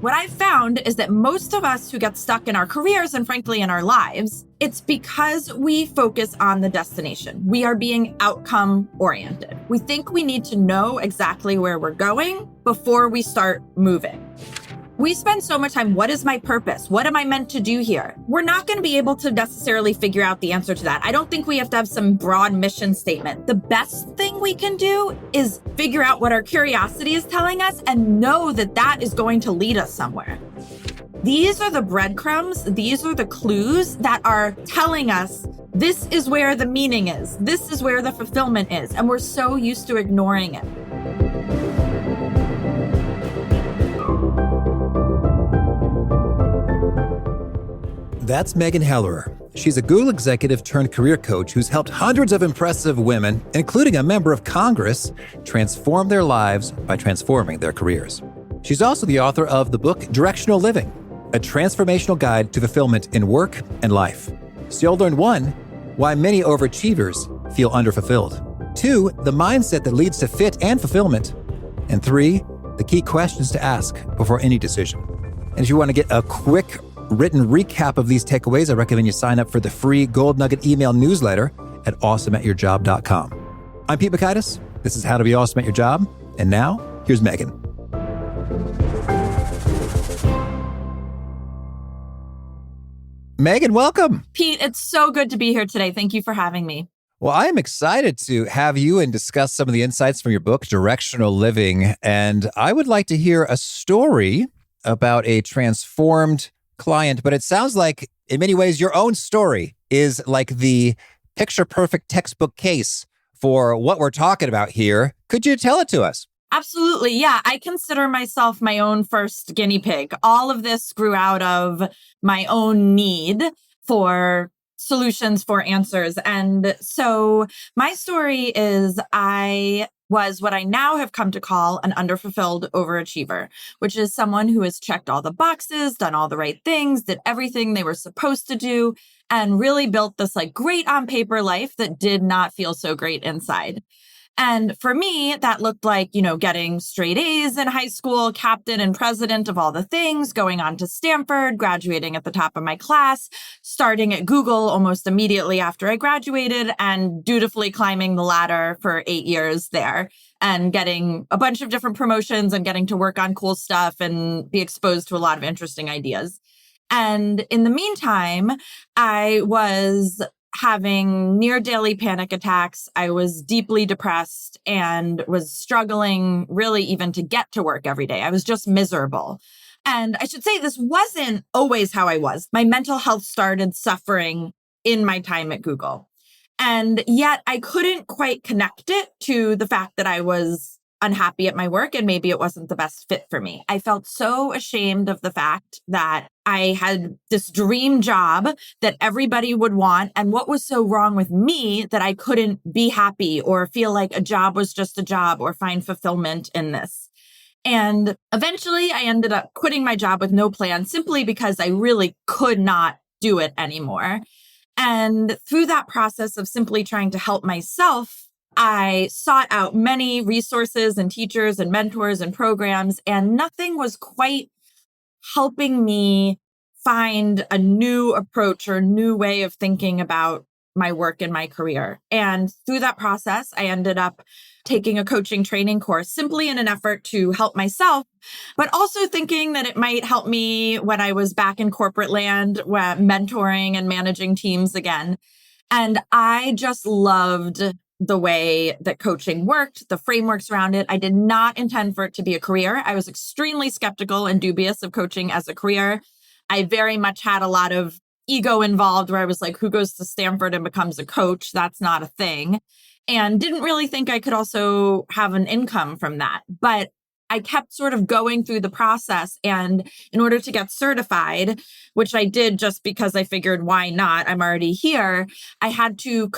What I've found is that most of us who get stuck in our careers and frankly in our lives, it's because we focus on the destination. We are being outcome oriented. We think we need to know exactly where we're going before we start moving. We spend so much time, what is my purpose? What am I meant to do here? We're not going to be able to necessarily figure out the answer to that. I don't think we have to have some broad mission statement. The best thing we can do is figure out what our curiosity is telling us and know that that is going to lead us somewhere. These are the breadcrumbs. These are the clues that are telling us this is where the meaning is. This is where the fulfillment is. And we're so used to ignoring it. That's Megan Hellerer. She's a Google executive turned career coach who's helped hundreds of impressive women, including a member of Congress, transform their lives by transforming their careers. She's also the author of the book Directional Living, a transformational guide to fulfillment in work and life. So you'll learn 1, why many overachievers feel underfulfilled. 2, the mindset that leads to fit and fulfillment. And 3, the key questions to ask before any decision. And if you want to get a quick written recap of these takeaways, I recommend you sign up for the free Gold Nugget email newsletter at awesomeatyourjob.com. I'm Pete Mockaitis. This is How to Be Awesome at Your Job. And now, here's Megan. Megan, welcome. Pete, it's so good to be here today. Thank you for having me. Well, I am excited to have you and discuss some of the insights from your book, Directional Living. And I would like to hear a story about a transformed client, but it sounds like in many ways your own story is like the picture-perfect textbook case for what we're talking about here. Could you tell it to us? Absolutely. Yeah, I consider myself my own first guinea pig. All of this grew out of my own need for solutions, for answers. And so my story is I was what I now have come to call an underfulfilled overachiever, which is someone who has checked all the boxes, done all the right things, did everything they were supposed to do, and really built this like great on paper life that did not feel so great inside. And for me, that looked like, getting straight A's in high school, captain and president of all the things, going on to Stanford, graduating at the top of my class, starting at Google almost immediately after I graduated, and dutifully climbing the ladder for 8 years there and getting a bunch of different promotions and getting to work on cool stuff and be exposed to a lot of interesting ideas. And in the meantime, I was having near daily panic attacks. I was deeply depressed and was struggling really even to get to work every day. I was just miserable. And I should say this wasn't always how I was. My mental health started suffering in my time at Google. And yet I couldn't quite connect it to the fact that I was unhappy at my work and maybe it wasn't the best fit for me. I felt so ashamed of the fact that I had this dream job that everybody would want. And what was so wrong with me that I couldn't be happy or feel like a job was just a job or find fulfillment in this? And eventually I ended up quitting my job with no plan simply because I really could not do it anymore. And through that process of simply trying to help myself, I sought out many resources and teachers and mentors and programs, and nothing was quite helping me find a new approach or a new way of thinking about my work and my career. And through that process, I ended up taking a coaching training course simply in an effort to help myself, but also thinking that it might help me when I was back in corporate land, mentoring and managing teams again. And I just loved the way that coaching worked, the frameworks around it. I did not intend for it to be a career. I was extremely skeptical and dubious of coaching as a career. I very much had a lot of ego involved where I was like, who goes to Stanford and becomes a coach? That's not a thing. And didn't really think I could also have an income from that. But I kept sort of going through the process. And in order to get certified, which I did just because I figured, why not? I'm already here. I had to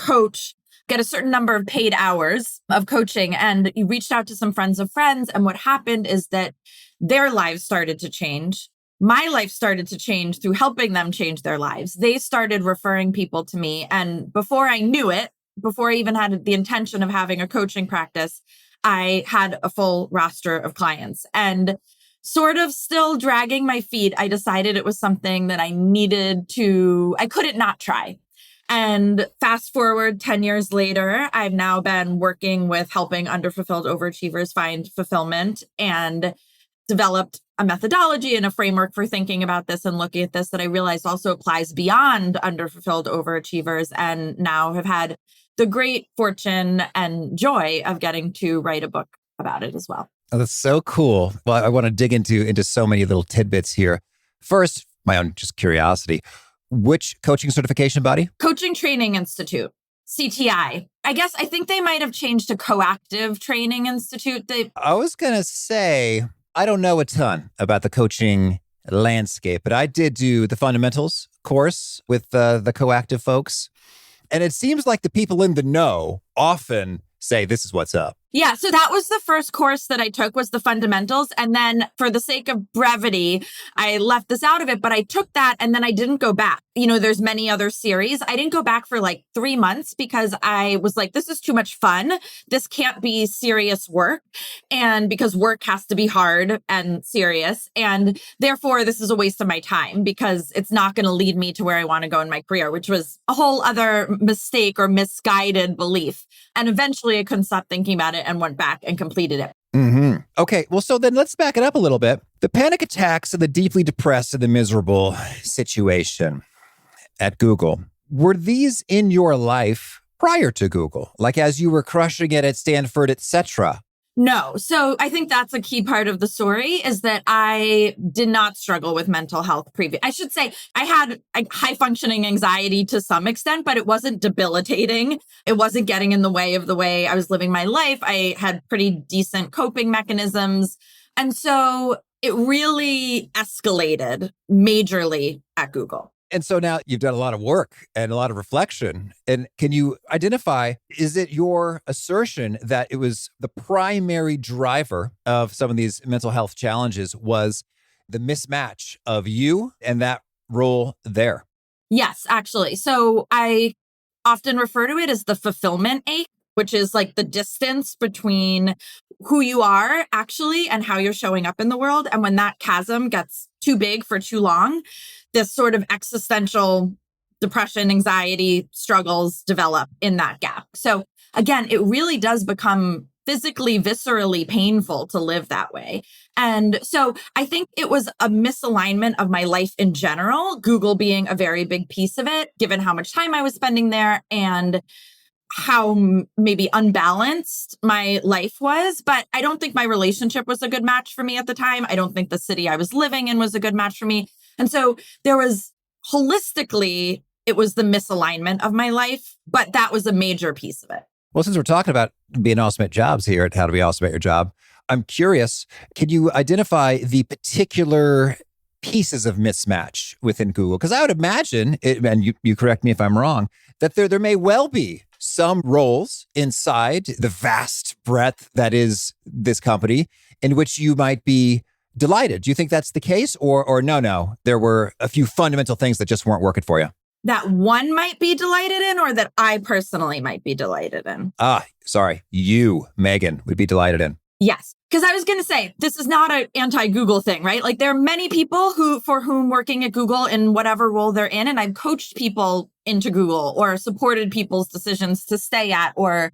get a certain number of paid hours of coaching, and you reached out to some friends of friends. And what happened is that their lives started to change. My life started to change through helping them change their lives. They started referring people to me. And before I knew it, before I even had the intention of having a coaching practice, I had a full roster of clients. And sort of still dragging my feet, I decided it was something that I couldn't not try. And fast forward 10 years later, I've now been working with helping underfulfilled overachievers find fulfillment and developed a methodology and a framework for thinking about this and looking at this that I realized also applies beyond underfulfilled overachievers, and now have had the great fortune and joy of getting to write a book about it as well. Oh, that's so cool. Well, I want to dig into so many little tidbits here. First, my own just curiosity. Which coaching certification body? Coaching Training Institute, CTI. I think they might have changed to Coactive Training Institute. I was going to say, I don't know a ton about the coaching landscape, but I did do the fundamentals course with the Coactive folks. And it seems like the people in the know often say, this is what's up. Yeah, so that was the first course that I took, was the fundamentals. And then for the sake of brevity, I left this out of it, but I took that and then I didn't go back. There's many other series. I didn't go back for like 3 months because I was like, this is too much fun. This can't be serious work. And because work has to be hard and serious. And therefore, this is a waste of my time because it's not going to lead me to where I want to go in my career, which was a whole other mistake or misguided belief. And eventually I couldn't stop thinking about it and went back and completed it. Mm-hmm. Okay, well, so then let's back it up a little bit. The panic attacks and the deeply depressed and the miserable situation at Google, were these in your life prior to Google? Like as you were crushing it at Stanford, etc.? No. So I think that's a key part of the story, is that I did not struggle with mental health previous. I should say I had high functioning anxiety to some extent, but it wasn't debilitating. It wasn't getting in the way of the way I was living my life. I had pretty decent coping mechanisms. And so it really escalated majorly at Google. And so now you've done a lot of work and a lot of reflection. And can you identify, is it your assertion that it was the primary driver of some of these mental health challenges was the mismatch of you and that role there? Yes, actually. So I often refer to it as the fulfillment ache, which is like the distance between who you are actually and how you're showing up in the world. And when that chasm gets too big for too long, this sort of existential depression, anxiety struggles develop in that gap. So again, it really does become physically, viscerally painful to live that way. And so I think it was a misalignment of my life in general, Google being a very big piece of it, given how much time I was spending there and how maybe unbalanced my life was. But I don't think my relationship was a good match for me at the time. I don't think the city I was living in was a good match for me. And so there was holistically, it was the misalignment of my life, but that was a major piece of it. Well, since we're talking about being awesome at jobs here at How to Be Awesome at Your Job, I'm curious, can you identify the particular pieces of mismatch within Google? Because I would imagine, and you correct me if I'm wrong, that there may well be some roles inside the vast breadth that is this company in which you might be delighted. Do you think that's the case? Or no, there were a few fundamental things that just weren't working for you? That one might be delighted in, or that I personally might be delighted in? You, Megan, would be delighted in. Yes. Because I was going to say, this is not an anti-Google thing, right? Like there are many people for whom working at Google in whatever role they're in, and I've coached people into Google or supported people's decisions to stay at or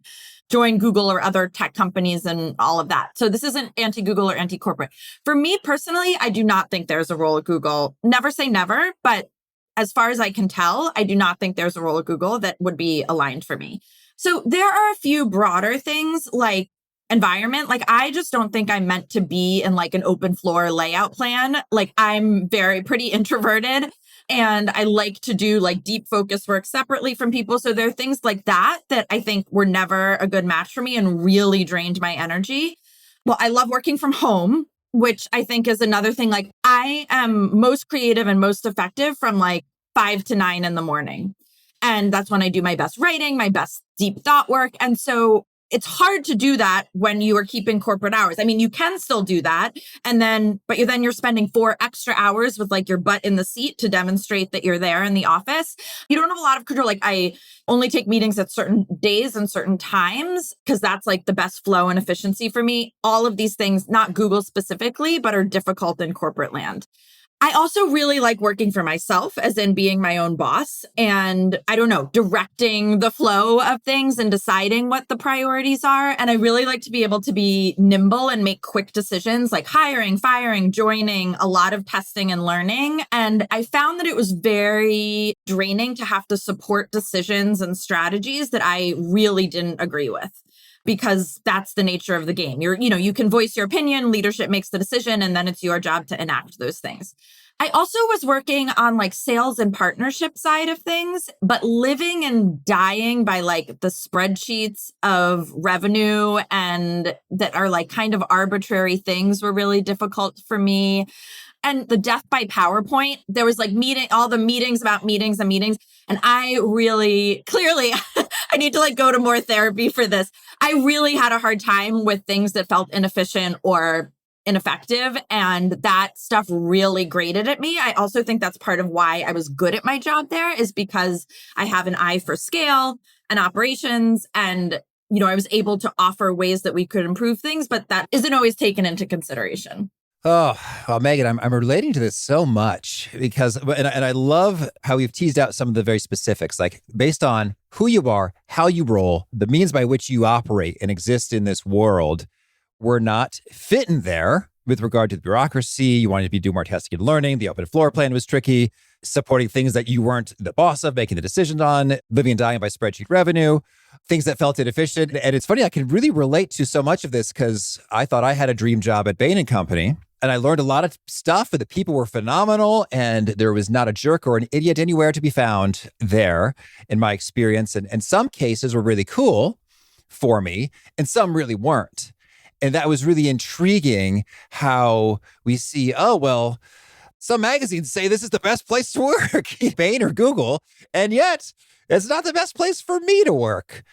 join Google or other tech companies and all of that. So this isn't anti-Google or anti-corporate. For me personally, I do not think there's a role at Google. Never say never, but as far as I can tell, I do not think there's a role at Google that would be aligned for me. So there are a few broader things like environment. Like I just don't think I'm meant to be in like an open floor layout plan. Like I'm pretty introverted and I like to do like deep focus work separately from people. So there are things like that I think were never a good match for me and really drained my energy. Well, I love working from home, which I think is another thing. Like I am most creative and most effective from like 5 to 9 in the morning. And that's when I do my best writing, my best deep thought work. And so it's hard to do that when you are keeping corporate hours. I mean, you can still do that. But then you're spending 4 extra hours with like your butt in the seat to demonstrate that you're there in the office. You don't have a lot of control. Like I only take meetings at certain days and certain times because that's like the best flow and efficiency for me. All of these things, not Google specifically, but are difficult in corporate land. I also really like working for myself, as in being my own boss and, I don't know, directing the flow of things and deciding what the priorities are. And I really like to be able to be nimble and make quick decisions like hiring, firing, joining, a lot of testing and learning. And I found that it was very draining to have to support decisions and strategies that I really didn't agree with, because that's the nature of the game. You can voice your opinion, leadership makes the decision, and then it's your job to enact those things. I also was working on like sales and partnership side of things, but living and dying by like the spreadsheets of revenue and that are like kind of arbitrary things were really difficult for me. And the death by PowerPoint, there was like all the meetings about meetings and meetings. And I really, clearly, I need to like go to more therapy for this. I really had a hard time with things that felt inefficient or ineffective. And that stuff really grated at me. I also think that's part of why I was good at my job there, is because I have an eye for scale and operations. And, I was able to offer ways that we could improve things, but that isn't always taken into consideration. Oh, well, Megan, I'm relating to this so much because, and I love how we've teased out some of the very specifics, like based on who you are, how you roll, the means by which you operate and exist in this world. We're not fitting there with regard to the bureaucracy. You wanted to do more testing and learning. The open floor plan was tricky. Supporting things that you weren't the boss of, making the decisions on, living and dying by spreadsheet revenue, things that felt inefficient. And it's funny, I can really relate to so much of this because I thought I had a dream job at Bain & Company. And I learned a lot of stuff, and the people were phenomenal. And there was not a jerk or an idiot anywhere to be found there in my experience. And some cases were really cool for me, and some really weren't. And that was really intriguing how we see, some magazines say this is the best place to work, Bain or Google, and yet it's not the best place for me to work.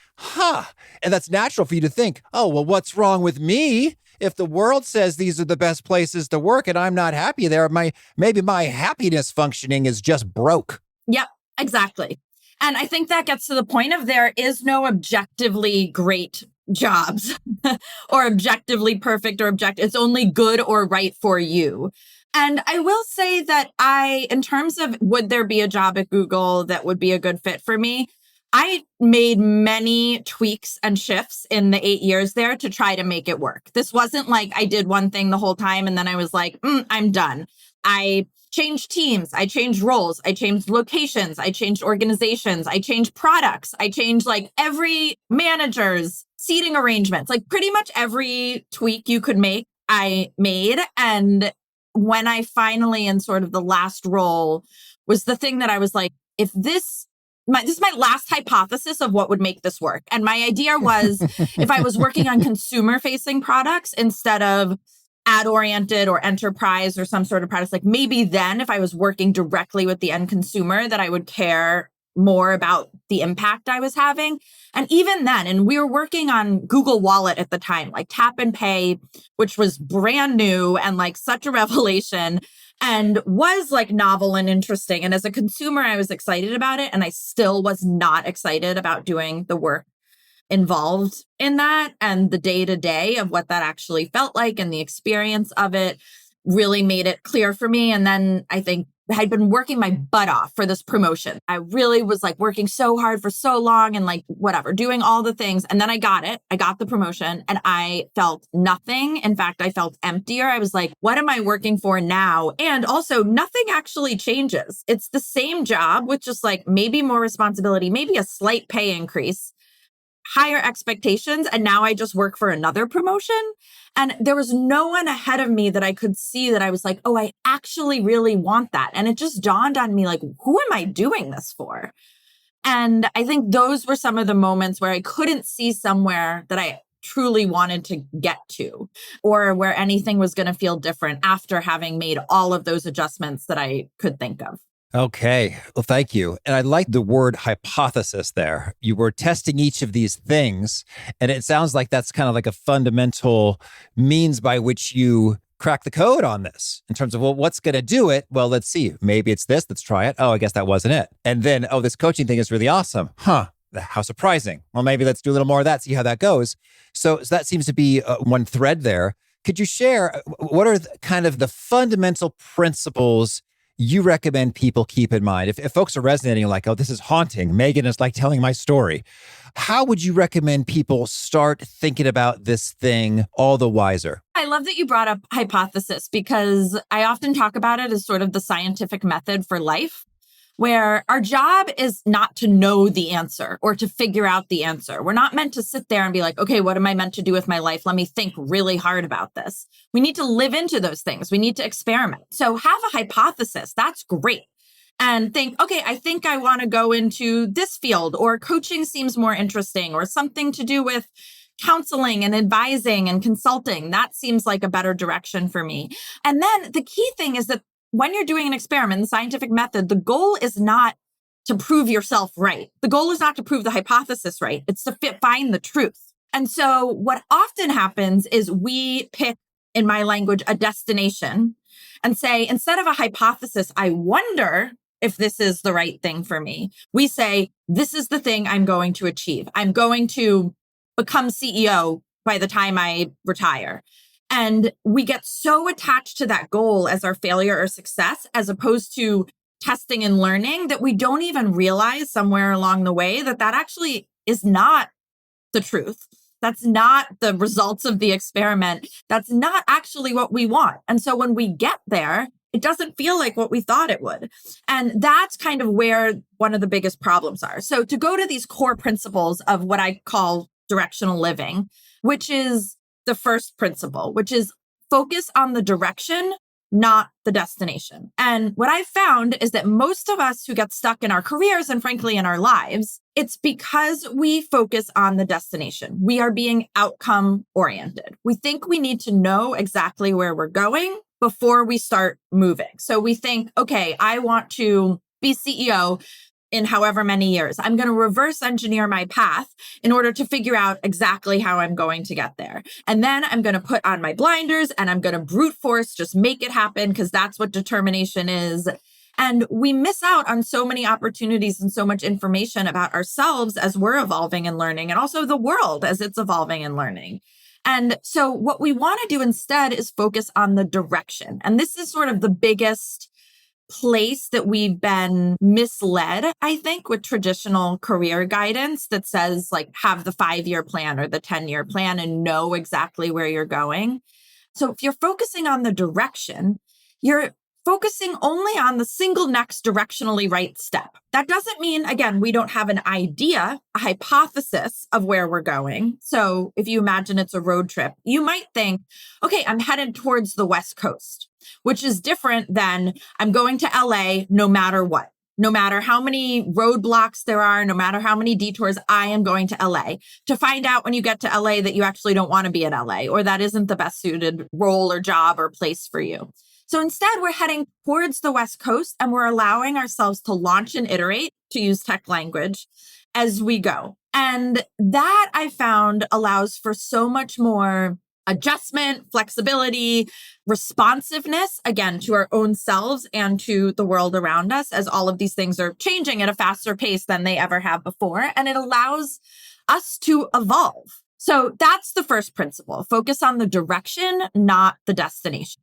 And that's natural for you to think, what's wrong with me? If the world says these are the best places to work and I'm not happy there, maybe my happiness functioning is just broke. Yep, exactly. And I think that gets to the point of there is no objectively great jobs or objectively perfect or objective. It's only good or right for you. And I will say that in terms of would there be a job at Google that would be a good fit for me, I made many tweaks and shifts in the 8 years there to try to make it work. This wasn't like I did one thing the whole time and then I was like, I'm done. I changed teams. I changed roles. I changed locations. I changed organizations. I changed products. I changed like every manager's seating arrangements, like pretty much every tweak you could make, I made. And when I finally, in sort of the last role, was the thing that I was like, this is my last hypothesis of what would make this work. And my idea was if I was working on consumer-facing products instead of ad-oriented or enterprise or some sort of products, like maybe then if I was working directly with the end consumer, that I would care more about the impact I was having. And even then, and we were working on Google Wallet at the time, like tap and pay, which was brand new and like such a revelation and was like novel and interesting. And as a consumer, I was excited about it. And I still was not excited about doing the work involved in that. And the day-to-day of what that actually felt like and the experience of it really made it clear for me. And then I think I had been working my butt off for this promotion. I really was like working so hard for so long and like whatever, doing all the things. And then I got it. I got the promotion and I felt nothing. In fact, I felt emptier. I was like, what am I working for now? And also nothing actually changes. It's the same job with just like maybe more responsibility, maybe a slight pay increase, higher expectations. And now I just work for another promotion. And there was no one ahead of me that I could see that I was like, I actually really want that. And it just dawned on me, like, who am I doing this for? And I think those were some of the moments where I couldn't see somewhere that I truly wanted to get to or where anything was going to feel different after having made all of those adjustments that I could think of. Okay. Well, thank you. And I like the word hypothesis there. You were testing each of these things, and it sounds like that's kind of like a fundamental means by which you crack the code on this in terms of, well, what's going to do it? Well, let's see. Maybe it's this. Let's try it. Oh, I guess that wasn't it. And then, oh, this coaching thing is really awesome. Huh. How surprising. Well, maybe let's do a little more of that, see how that goes. So that seems to be one thread there. Could you share what are kind of the fundamental principles you recommend people keep in mind? If folks are resonating like, oh, this is haunting, Megan is like telling my story, how would you recommend people start thinking about this thing all the wiser? I love that you brought up hypothesis because I often talk about it as sort of the scientific method for life, where our job is not to know the answer or to figure out the answer. We're not meant to sit there and be like, okay, what am I meant to do with my life? Let me think really hard about this. We need to live into those things. We need to experiment. So have a hypothesis. That's great. And think, okay, I think I want to go into this field, or coaching seems more interesting, or something to do with counseling and advising and consulting. That seems like a better direction for me. And then the key thing is that when you're doing an experiment, the scientific method, the goal is not to prove yourself right. The goal is not to prove the hypothesis right. It's to find the truth. And so what often happens is we pick, in my language, a destination and say, instead of a hypothesis, I wonder if this is the right thing for me. We say, this is the thing I'm going to achieve. I'm going to become CEO by the time I retire. And we get so attached to that goal as our failure or success, as opposed to testing and learning, that we don't even realize somewhere along the way that that actually is not the truth. That's not the results of the experiment. That's not actually what we want. And so when we get there, it doesn't feel like what we thought it would. And that's kind of where one of the biggest problems are. So to go to these core principles of what I call directional living, which is the first principle, which is focus on the direction, not the destination. And what I found is that most of us who get stuck in our careers and frankly in our lives, it's because we focus on the destination. We are being outcome oriented. We think we need to know exactly where we're going before we start moving. So we think, okay, I want to be CEO in however many years. I'm going to reverse engineer my path in order to figure out exactly how I'm going to get there. And then I'm going to put on my blinders and I'm going to brute force, just make it happen, because that's what determination is. And we miss out on so many opportunities and so much information about ourselves as we're evolving and learning, and also the world as it's evolving and learning. And so what we want to do instead is focus on the direction. And this is sort of the biggest place that we've been misled, I think, with traditional career guidance that says, like, have the 5-year plan or the 10-year plan and know exactly where you're going. So if you're focusing on the direction, you're focusing only on the single next directionally right step. That doesn't mean, again, we don't have an idea, a hypothesis of where we're going. So if you imagine it's a road trip, you might think, okay, I'm headed towards the West Coast, which is different than I'm going to LA no matter what. No matter how many roadblocks there are, no matter how many detours, I am going to LA, to find out when you get to LA that you actually don't want to be in LA, or that isn't the best suited role or job or place for you. So instead, we're heading towards the West Coast and we're allowing ourselves to launch and iterate, to use tech language, as we go. And that, I found, allows for so much more adjustment, flexibility, responsiveness, again, to our own selves and to the world around us, as all of these things are changing at a faster pace than they ever have before. And it allows us to evolve. So that's the first principle. Focus on the direction, not the destination.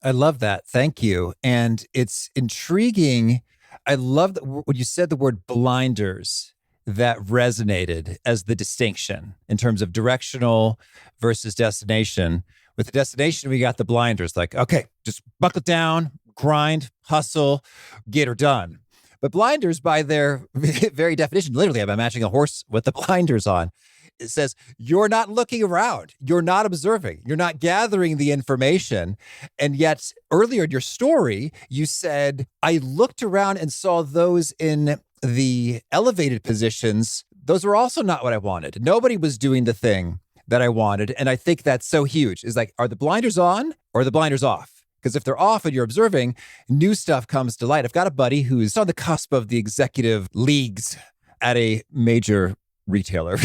I love that. Thank you. And it's intriguing. I love that when you said the word blinders, that resonated as the distinction in terms of directional versus destination. With the destination, we got the blinders, like, okay, just buckle down, grind, hustle, get her done. But blinders, by their very definition, literally, I'm matching a horse with the blinders on. It says, you're not looking around. You're not observing. You're not gathering the information. And yet earlier in your story, you said, I looked around and saw those in the elevated positions. Those were also not what I wanted. Nobody was doing the thing that I wanted. And I think that's so huge. Is like, are the blinders on or are the blinders off? Because if they're off and you're observing, new stuff comes to light. I've got a buddy who's on the cusp of the executive leagues at a major retailer.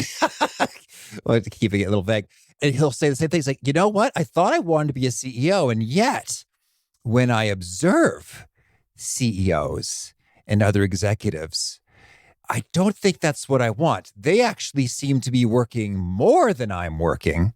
Well, keeping it a little vague. And he'll say the same thing. He's like, you know what? I thought I wanted to be a CEO. And yet, when I observe CEOs and other executives, I don't think that's what I want. They actually seem to be working more than I'm working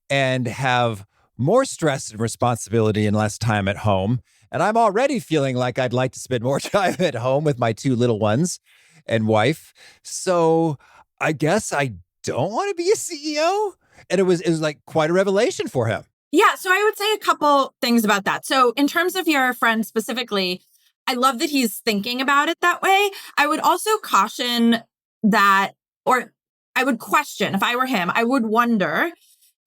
and have more stress and responsibility and less time at home. And I'm already feeling like I'd like to spend more time at home with my 2 little ones and wife. So I guess I don't want to be a CEO. And it was like quite a revelation for him. Yeah. So I would say a couple things about that. So in terms of your friend specifically, I love that he's thinking about it that way. I would also caution that, or I would question, if I were him, I would wonder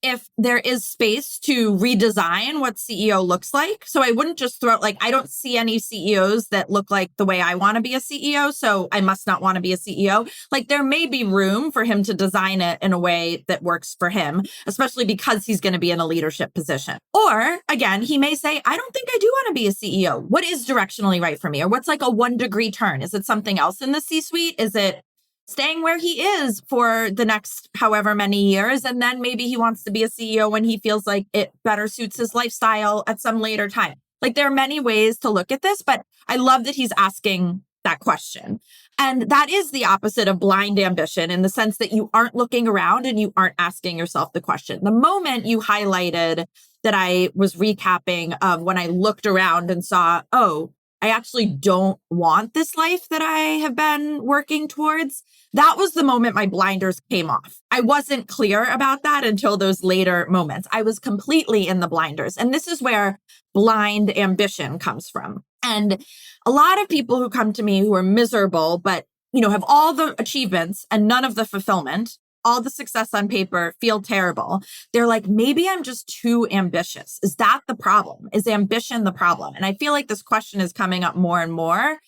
if there is space to redesign what CEO looks like. So I wouldn't just throw, like, I don't see any CEOs that look like the way I want to be a CEO, so I must not want to be a CEO. Like, there may be room for him to design it in a way that works for him, especially because he's going to be in a leadership position. Or again, he may say, I don't think I do want to be a CEO. What is directionally right for me? Or what's like a 1-degree turn? Is it something else in the C-suite? Is it staying where he is for the next however many years? And then maybe he wants to be a CEO when he feels like it better suits his lifestyle at some later time. Like, there are many ways to look at this, but I love that he's asking that question. And that is the opposite of blind ambition in the sense that you aren't looking around and you aren't asking yourself the question. The moment you highlighted that I was recapping of when I looked around and saw, oh, I actually don't want this life that I have been working towards, that was the moment my blinders came off. I wasn't clear about that until those later moments. I was completely in the blinders. And this is where blind ambition comes from. And a lot of people who come to me who are miserable, but, have all the achievements and none of the fulfillment, all the success on paper, feel terrible. They're like, maybe I'm just too ambitious. Is that the problem? Is ambition the problem? And I feel like this question is coming up more and more.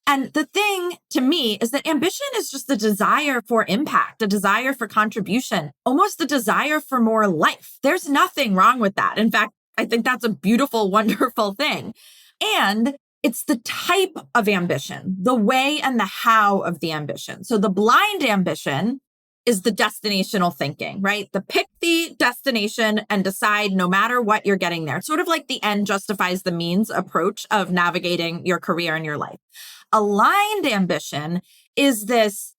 And the thing to me is that ambition is just the desire for impact, a desire for contribution, almost the desire for more life. There's nothing wrong with that. In fact, I think that's a beautiful, wonderful thing. And it's the type of ambition, the way and the how of the ambition. So the blind ambition is the destinational thinking, right? Pick the destination and decide no matter what you're getting there. It's sort of like the end justifies the means approach of navigating your career and your life. Aligned ambition is this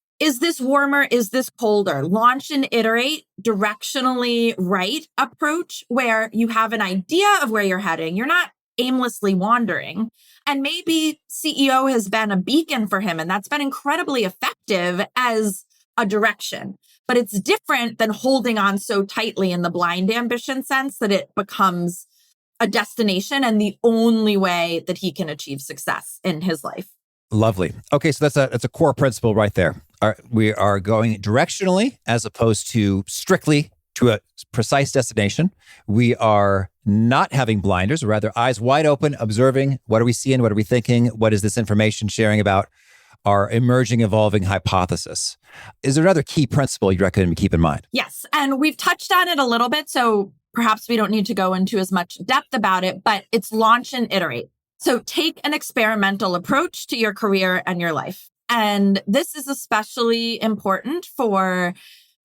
warmer? Is this colder? Launch and iterate, directionally right approach where you have an idea of where you're heading. You're not aimlessly wandering. And maybe CEO has been a beacon for him, and that's been incredibly effective as a direction. But it's different than holding on so tightly in the blind ambition sense that it becomes a destination and the only way that he can achieve success in his life. Lovely. Okay, so that's a core principle right there. We are going directionally as opposed to strictly to a precise destination. We are not having blinders, or rather eyes wide open, observing what are we seeing, what are we thinking, what is this information sharing about our emerging, evolving hypothesis. Is there another key principle you recommend we keep in mind? Yes, and we've touched on it a little bit, so perhaps we don't need to go into as much depth about it, but it's launch and iterate. So take an experimental approach to your career and your life. And this is especially important for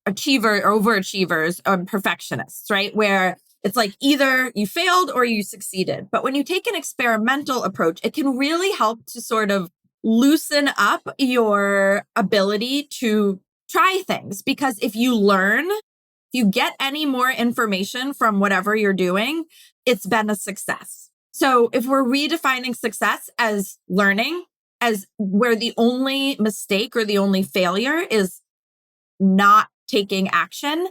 overachievers or perfectionists, right? Where it's like either you failed or you succeeded. But when you take an experimental approach, it can really help to sort of loosen up your ability to try things. Because if you get any more information from whatever you're doing, it's been a success. So if we're redefining success as learning, as where the only mistake or the only failure is not taking action,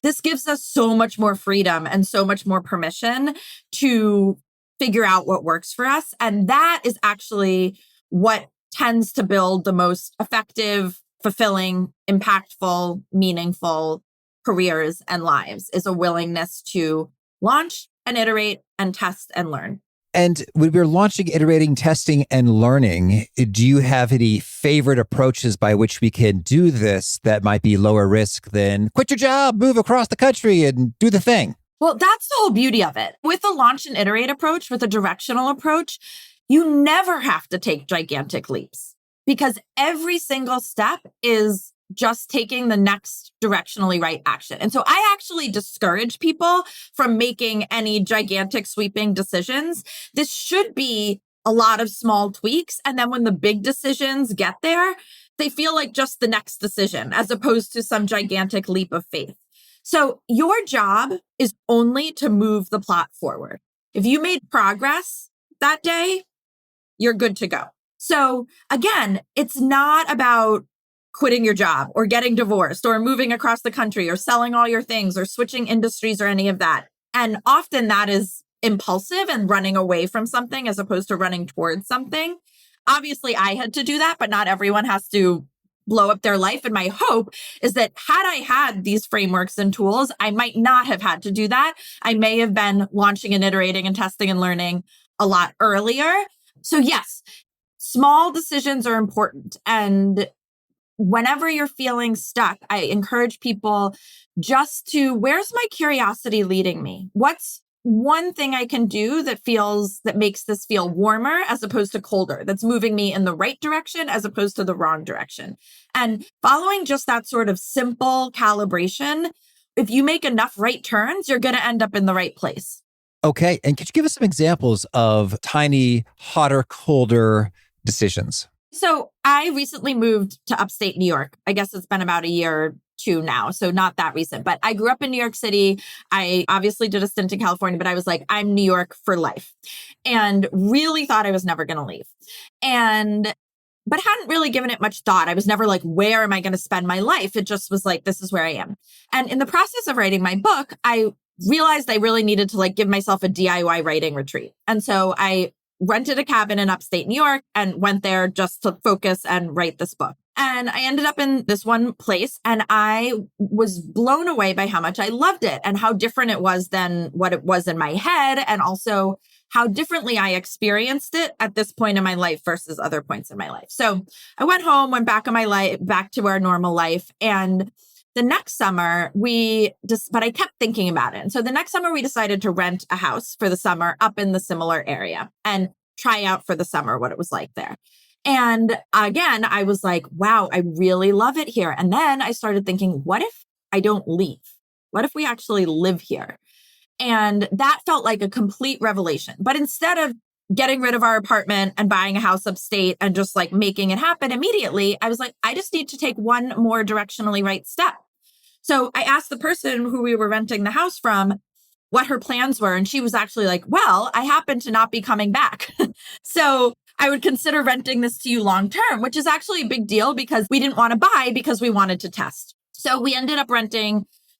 this gives us so much more freedom and so much more permission to figure out what works for us. And that is actually what tends to build the most effective, fulfilling, impactful, meaningful careers and lives, is a willingness to launch and iterate and test and learn. And when we're launching, iterating, testing, and learning, do you have any favorite approaches by which we can do this that might be lower risk than quit your job, move across the country, and do the thing? Well, that's the whole beauty of it. With the launch and iterate approach, with a directional approach, you never have to take gigantic leaps because every single step is just taking the next directionally right action. And so I actually discourage people from making any gigantic sweeping decisions. This should be a lot of small tweaks. And then when the big decisions get there, they feel like just the next decision as opposed to some gigantic leap of faith. So your job is only to move the plot forward. If you made progress that day, you're good to go. So again, it's not about quitting your job or getting divorced or moving across the country or selling all your things or switching industries or any of that. And often that is impulsive and running away from something as opposed to running towards something. Obviously, I had to do that, but not everyone has to blow up their life. And my hope is that had I had these frameworks and tools, I might not have had to do that. I may have been launching and iterating and testing and learning a lot earlier. So yes, small decisions are important. And whenever you're feeling stuck, I encourage people just to, where's my curiosity leading me? What's one thing I can do that makes this feel warmer as opposed to colder, that's moving me in the right direction as opposed to the wrong direction? And following just that sort of simple calibration, if you make enough right turns, you're going to end up in the right place. Okay. And could you give us some examples of tiny, hotter, colder decisions? So I recently moved to upstate New York. I guess it's been about a year or two now, so not that recent. But I grew up in New York City. I obviously did a stint in California, but I was like, I'm New York for life, and really thought I was never going to leave. But hadn't really given it much thought. I was never like, where am I going to spend my life? It just was like, this is where I am. And in the process of writing my book, I realized I really needed to give myself a DIY writing retreat. And so I rented a cabin in upstate New York and went there just to focus and write this book. And I ended up in this one place and I was blown away by how much I loved it and how different it was than what it was in my head. And also how differently I experienced it at this point in my life versus other points in my life. So I went home, went back in my life, back to our normal life. And the next summer, but I kept thinking about it. And so the next summer, we decided to rent a house for the summer up in the similar area and try out for the summer what it was like there. And again, I was like, wow, I really love it here. And then I started thinking, what if I don't leave? What if we actually live here? And that felt like a complete revelation. But instead of getting rid of our apartment and buying a house upstate and just making it happen immediately, I was like, I just need to take one more directionally right step. So I asked the person who we were renting the house from what her plans were. And she was actually like, well, I happen to not be coming back. So I would consider renting this to you long term, which is actually a big deal because we didn't want to buy because we wanted to test. So we ended up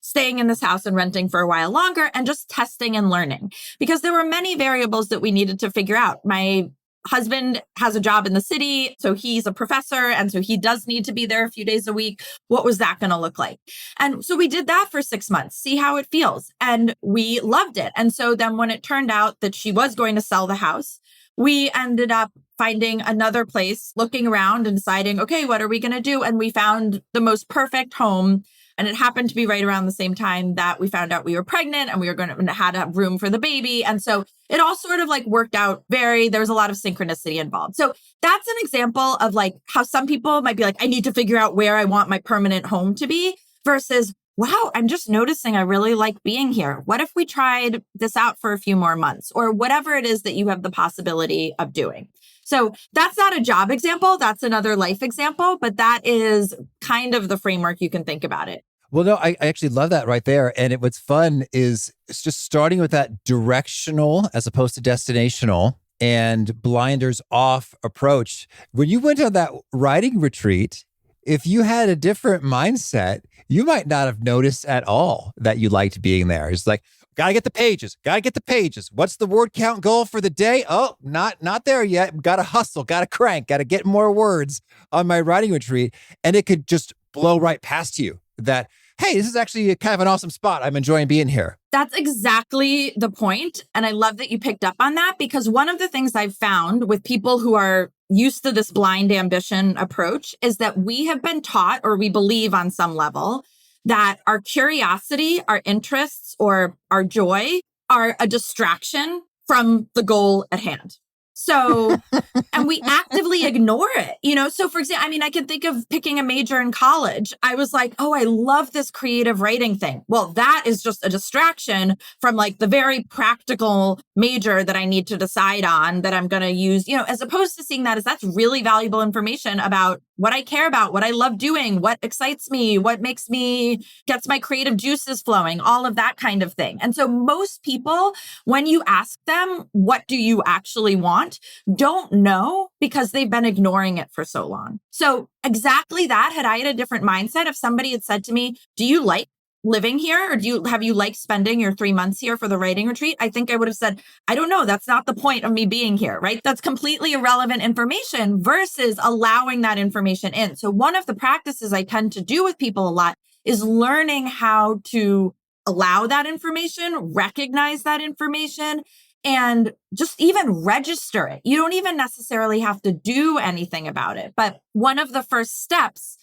staying in this house and renting for a while longer and just testing and learning because there were many variables that we needed to figure out. My husband has a job in the city, so he's a professor. And so he does need to be there a few days a week. What was that going to look like? And so we did that for 6 months, see how it feels. And we loved it. And so then when it turned out that she was going to sell the house, we ended up finding another place, looking around and deciding, okay, what are we going to do? And we found the most perfect home. And it happened to be right around the same time that we found out we were pregnant and we were going to have room for the baby. And so it all sort of worked out there was a lot of synchronicity involved. So that's an example of how some people might be like, I need to figure out where I want my permanent home to be versus, wow, I'm just noticing I really like being here. What if we tried this out for a few more months or whatever it is that you have the possibility of doing? So that's not a job example. That's another life example, but that is kind of the framework you can think about it. Well, no, I actually love that right there. And what's fun is it's just starting with that directional as opposed to destinational and blinders off approach. When you went on that writing retreat, if you had a different mindset, you might not have noticed at all that you liked being there. It's like, gotta get the pages. What's the word count goal for the day? Oh, not there yet. Gotta hustle, gotta crank, gotta get more words on my writing retreat. And it could just blow right past you that, hey, this is actually kind of an awesome spot. I'm enjoying being here. That's exactly the point. And I love that you picked up on that because one of the things I've found with people who are used to this blind ambition approach is that we have been taught, or we believe on some level, that our curiosity, our interests, or our joy are a distraction from the goal at hand. So, and we actively ignore it, So for example, I can think of picking a major in college. I was like, oh, I love this creative writing thing. Well, that is just a distraction from like the very practical major that I need to decide on that I'm going to use, as opposed to seeing that as that's really valuable information about what I care about, what I love doing, what excites me, what gets my creative juices flowing, all of that kind of thing. And so most people, when you ask them, what do you actually want? Don't know because they've been ignoring it for so long. So exactly that, had I had a different mindset, if somebody had said to me, do you like living here or have you liked spending your 3 months here for the writing retreat? I think I would have said, I don't know. That's not the point of me being here, right? That's completely irrelevant information versus allowing that information in. So one of the practices I tend to do with people a lot is learning how to allow that information, recognize that information, and just even register it. You don't even necessarily have to do anything about it. But one of the first steps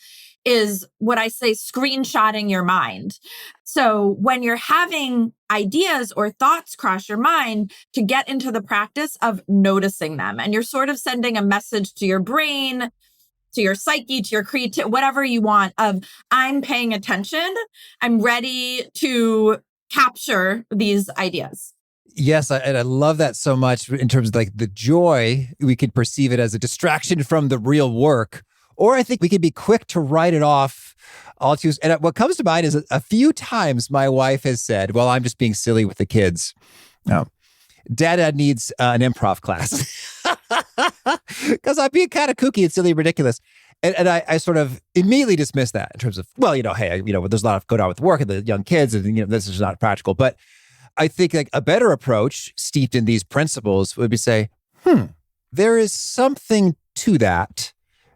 is what I say, screenshotting your mind. So when you're having ideas or thoughts cross your mind, to get into the practice of noticing them. And you're sort of sending a message to your brain, to your psyche, to your creativity, whatever you want, of I'm paying attention. I'm ready to capture these ideas. Yes, and I love that so much in terms of like the joy. We could perceive it as a distraction from the real work, or I think we could be quick to write it off all too. And what comes to mind is a few times my wife has said, well, I'm just being silly with the kids. No, Dad needs an improv class because I'm being kind of kooky and silly and ridiculous. And I sort of immediately dismiss that in terms of, well, hey, there's a lot of going on with work and the young kids and, this is not practical. But I think like a better approach steeped in these principles would be say, there is something to that.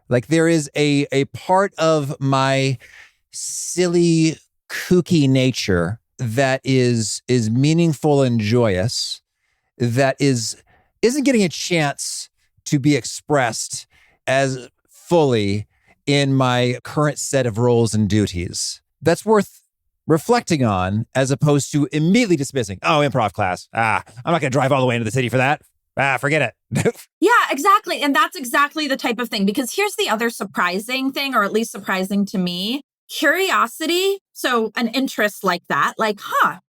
Like there is a part of my silly, kooky nature that is meaningful and joyous, that isn't getting a chance to be expressed as fully in my current set of roles and duties. That's worth reflecting on, as opposed to immediately dismissing, oh, improv class. I'm not going to drive all the way into the city for that. Forget it. Yeah, exactly. And that's exactly the type of thing, because here's the other surprising thing, or at least surprising to me, curiosity. So an interest like that, like,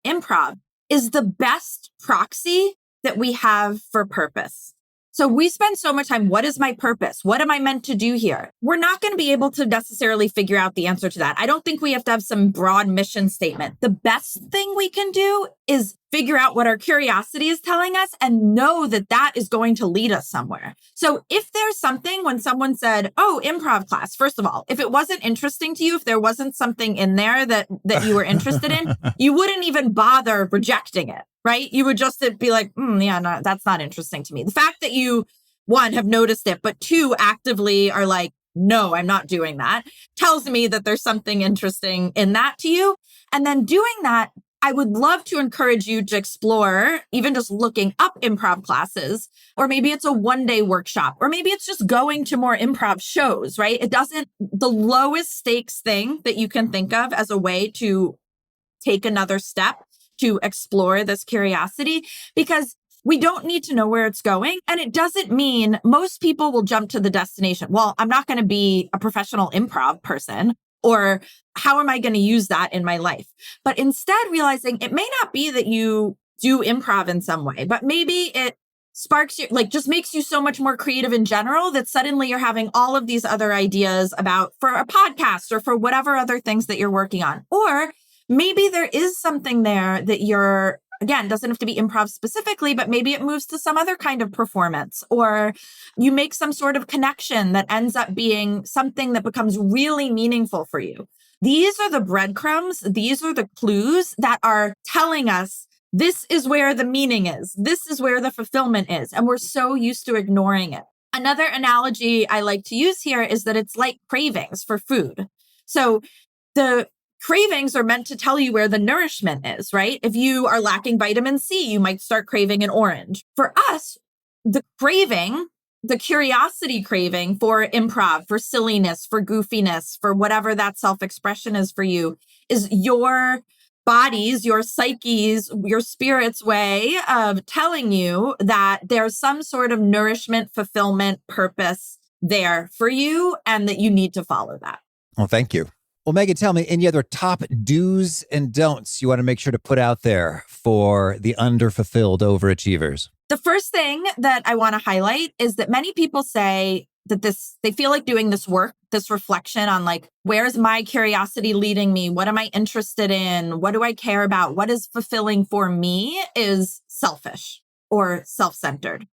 improv is the best proxy that we have for purpose. So we spend so much time, what is my purpose? What am I meant to do here? We're not going to be able to necessarily figure out the answer to that. I don't think we have to have some broad mission statement. The best thing we can do is figure out what our curiosity is telling us and know that that is going to lead us somewhere. So if there's something, when someone said, oh, improv class, first of all, if it wasn't interesting to you, if there wasn't something in there that you were interested in, you wouldn't even bother rejecting it. Right? You would just be like, no, that's not interesting to me. The fact that you, one, have noticed it, but two, actively are like, no, I'm not doing that, tells me that there's something interesting in that to you. And then doing that, I would love to encourage you to explore, even just looking up improv classes, or maybe it's a one-day workshop, or maybe it's just going to more improv shows, right? The lowest stakes thing that you can think of as a way to take another step to explore this curiosity, because we don't need to know where it's going. And it doesn't mean most people will jump to the destination. Well, I'm not going to be a professional improv person, or how am I going to use that in my life? But instead realizing it may not be that you do improv in some way, but maybe it sparks you, like just makes you so much more creative in general that suddenly you're having all of these other ideas for a podcast or for whatever other things that you're working on. Or maybe there is something there that again, doesn't have to be improv specifically, but maybe it moves to some other kind of performance, or you make some sort of connection that ends up being something that becomes really meaningful for you. These are the breadcrumbs. These are the clues that are telling us this is where the meaning is. This is where the fulfillment is. And we're so used to ignoring it. Another analogy I like to use here is that it's like cravings for food. So the cravings are meant to tell you where the nourishment is, right? If you are lacking vitamin C, you might start craving an orange. For us, the curiosity craving for improv, for silliness, for goofiness, for whatever that self-expression is for you, is your body's, your psyche's, your spirit's way of telling you that there's some sort of nourishment, fulfillment, purpose there for you and that you need to follow that. Well, thank you. Well, Megan, tell me any other top do's and don'ts you want to make sure to put out there for the underfulfilled overachievers? The first thing that I want to highlight is that many people say that they feel like doing this work, this reflection on like, where's my curiosity leading me? What am I interested in? What do I care about? What is fulfilling for me is selfish or self-centered.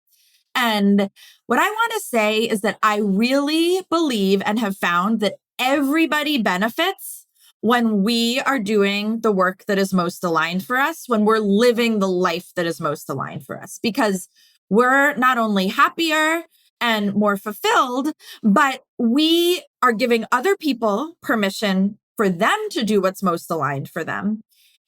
And what I want to say is that I really believe and have found that everybody benefits when we are doing the work that is most aligned for us, when we're living the life that is most aligned for us, because we're not only happier and more fulfilled, but we are giving other people permission for them to do what's most aligned for them.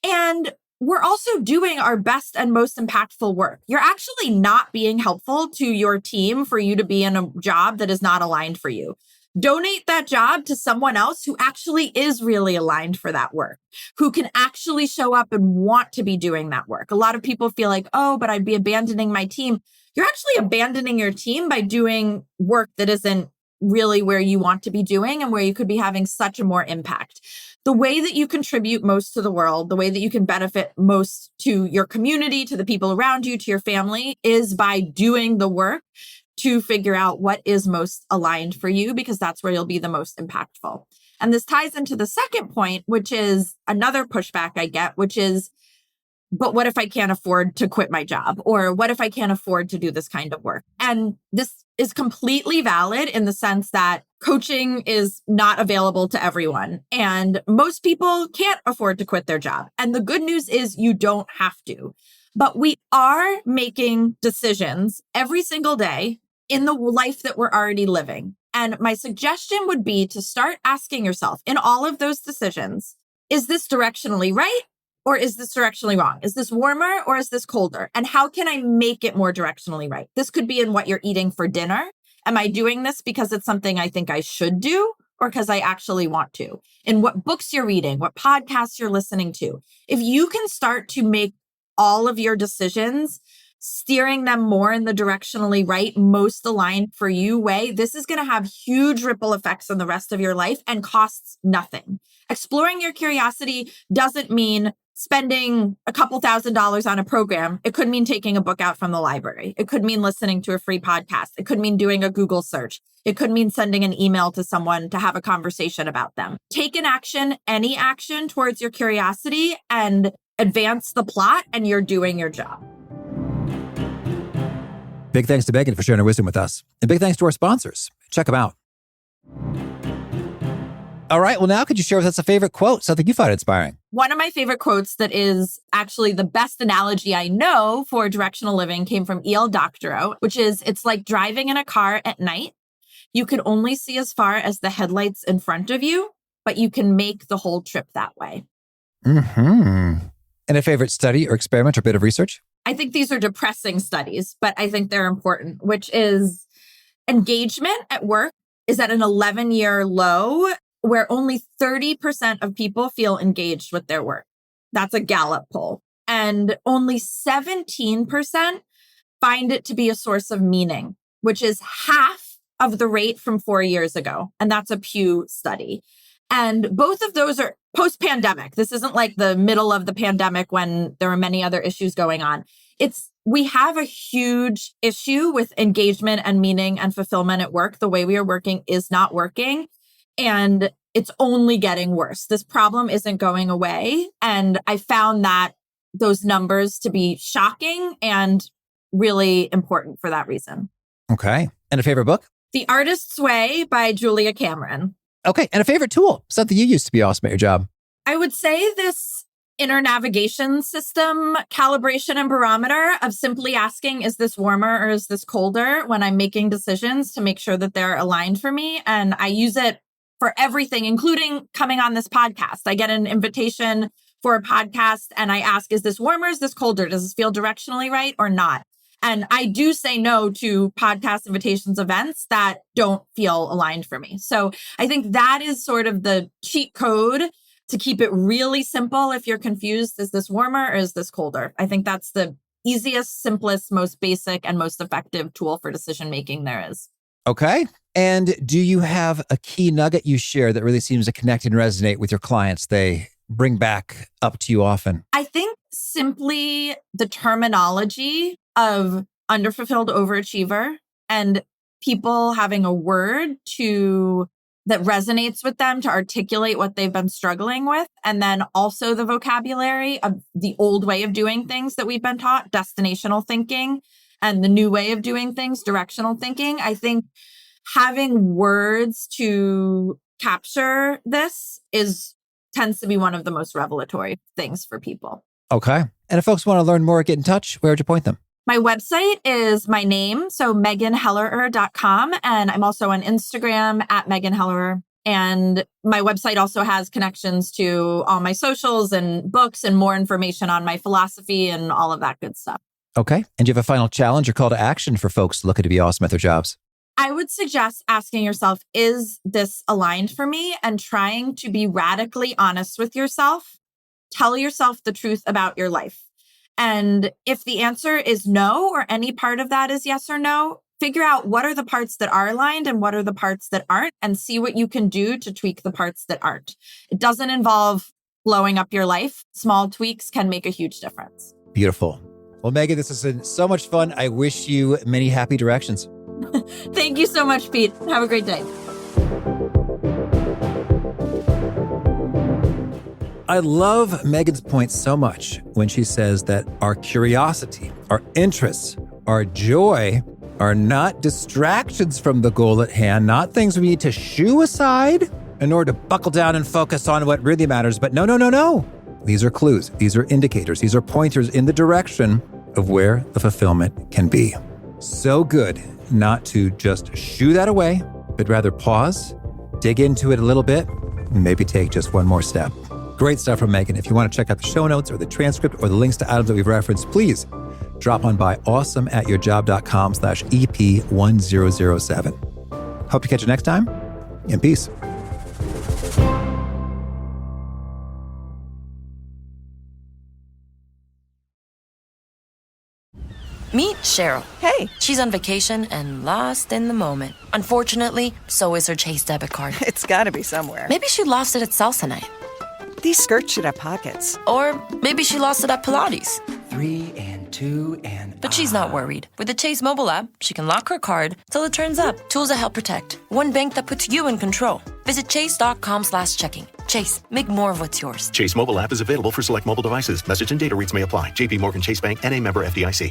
And we're also doing our best and most impactful work. You're actually not being helpful to your team for you to be in a job that is not aligned for you. Donate that job to someone else who actually is really aligned for that work, who can actually show up and want to be doing that work. A lot of people feel like, oh, but I'd be abandoning my team. You're actually abandoning your team by doing work that isn't really where you want to be doing and where you could be having such a more impact. The way that you contribute most to the world, the way that you can benefit most to your community, to the people around you, to your family, is by doing the work to figure out what is most aligned for you, because that's where you'll be the most impactful. And this ties into the second point, which is another pushback I get, which is, but what if I can't afford to quit my job? Or what if I can't afford to do this kind of work? And this is completely valid in the sense that coaching is not available to everyone. And most people can't afford to quit their job. And the good news is you don't have to. But we are making decisions every single day in the life that we're already living. And my suggestion would be to start asking yourself in all of those decisions, is this directionally right? Or is this directionally wrong? Is this warmer or is this colder? And how can I make it more directionally right? This could be in what you're eating for dinner. Am I doing this because it's something I think I should do or because I actually want to? In what books you're reading, what podcasts you're listening to. If you can start to make all of your decisions, steering them more in the directionally right, most aligned for you way, this is going to have huge ripple effects on the rest of your life and costs nothing. Exploring your curiosity doesn't mean spending a couple $1,000s on a program. It could mean taking a book out from the library. It could mean listening to a free podcast. It could mean doing a Google search. It could mean sending an email to someone to have a conversation about them. Take an action, any action towards your curiosity, and advance the plot, and you're doing your job. Big thanks to Megan for sharing her wisdom with us. And big thanks to our sponsors. Check them out. All right. Well, now could you share with us a favorite quote, something you find inspiring? One of my favorite quotes that is actually the best analogy I know for directional living came from E.L. Doctorow, which is, it's like driving in a car at night. You can only see as far as the headlights in front of you, but you can make the whole trip that way. And a favorite study or experiment or bit of research? I think these are depressing studies, but I think they're important, which is engagement at work is at an 11-year low where only 30% of people feel engaged with their work. That's a Gallup poll. And only 17% find it to be a source of meaning, which is half of the rate from 4 years ago. And that's a Pew study. And both of those are post-pandemic. This isn't like the middle of the pandemic when there are many other issues going on. We have a huge issue with engagement and meaning and fulfillment at work. The way we are working is not working. And it's only getting worse. This problem isn't going away. And I found that those numbers to be shocking and really important for that reason. Okay. And a favorite book? The Artist's Way by Julia Cameron. Okay. And a favorite tool, something you used to be awesome at your job? I would say this inner navigation system, calibration and barometer of simply asking, is this warmer or is this colder when I'm making decisions to make sure that they're aligned for me. And I use it for everything, including coming on this podcast. I get an invitation for a podcast and I ask, is this warmer? Is this colder? Does this feel directionally right or not? And I do say no to podcast invitations events that don't feel aligned for me. So I think that is sort of the cheat code to keep it really simple, if you're confused, is this warmer or is this colder? I think that's the easiest, simplest, most basic, and most effective tool for decision making there is. Okay. And do you have a key nugget you share that really seems to connect and resonate with your clients? They bring back up to you often. I think simply the terminology of underfulfilled overachiever and people having a word that resonates with them to articulate what they've been struggling with. And then also the vocabulary of the old way of doing things that we've been taught, destinational thinking, and the new way of doing things, directional thinking. I think having words to capture this tends to be one of the most revelatory things for people. Okay. And if folks want to learn more, get in touch, where would you point them? My website is my name, so meganhellerer.com. And I'm also on Instagram at Megan Hellerer. And my website also has connections to all my socials and books and more information on my philosophy and all of that good stuff. Okay. And do you have a final challenge or call to action for folks looking to be awesome at their jobs? I would suggest asking yourself, is this aligned for me? And trying to be radically honest with yourself. Tell yourself the truth about your life. And if the answer is no, or any part of that is yes or no, figure out what are the parts that are aligned and what are the parts that aren't, and see what you can do to tweak the parts that aren't. It doesn't involve blowing up your life. Small tweaks can make a huge difference. Beautiful. Well, Megan, this has been so much fun. I wish you many happy directions. Thank you so much, Pete. Have a great day. I love Megan's point so much when she says that our curiosity, our interests, our joy are not distractions from the goal at hand, not things we need to shoo aside in order to buckle down and focus on what really matters. But no. These are clues. These are indicators. These are pointers in the direction of where the fulfillment can be. So good not to just shoo that away, but rather pause, dig into it a little bit, and maybe take just one more step. Great stuff from Megan. If you want to check out the show notes or the transcript or the links to items that we've referenced, please drop on by awesomeatyourjob.com/EP1007. Hope to catch you next time, and peace. Meet Cheryl. Hey. She's on vacation and lost in the moment. Unfortunately, so is her Chase debit card. It's gotta be somewhere. Maybe she lost it at salsa night. These skirts should have pockets. Or maybe she lost it at Pilates. 3 and 2 and... But she's not worried. With the Chase mobile app, she can lock her card till it turns up. Tools that help protect. One bank that puts you in control. Visit chase.com/checking. Chase, make more of what's yours. Chase mobile app is available for select mobile devices. Message and data rates may apply. JP Morgan Chase Bank, N.A. member FDIC.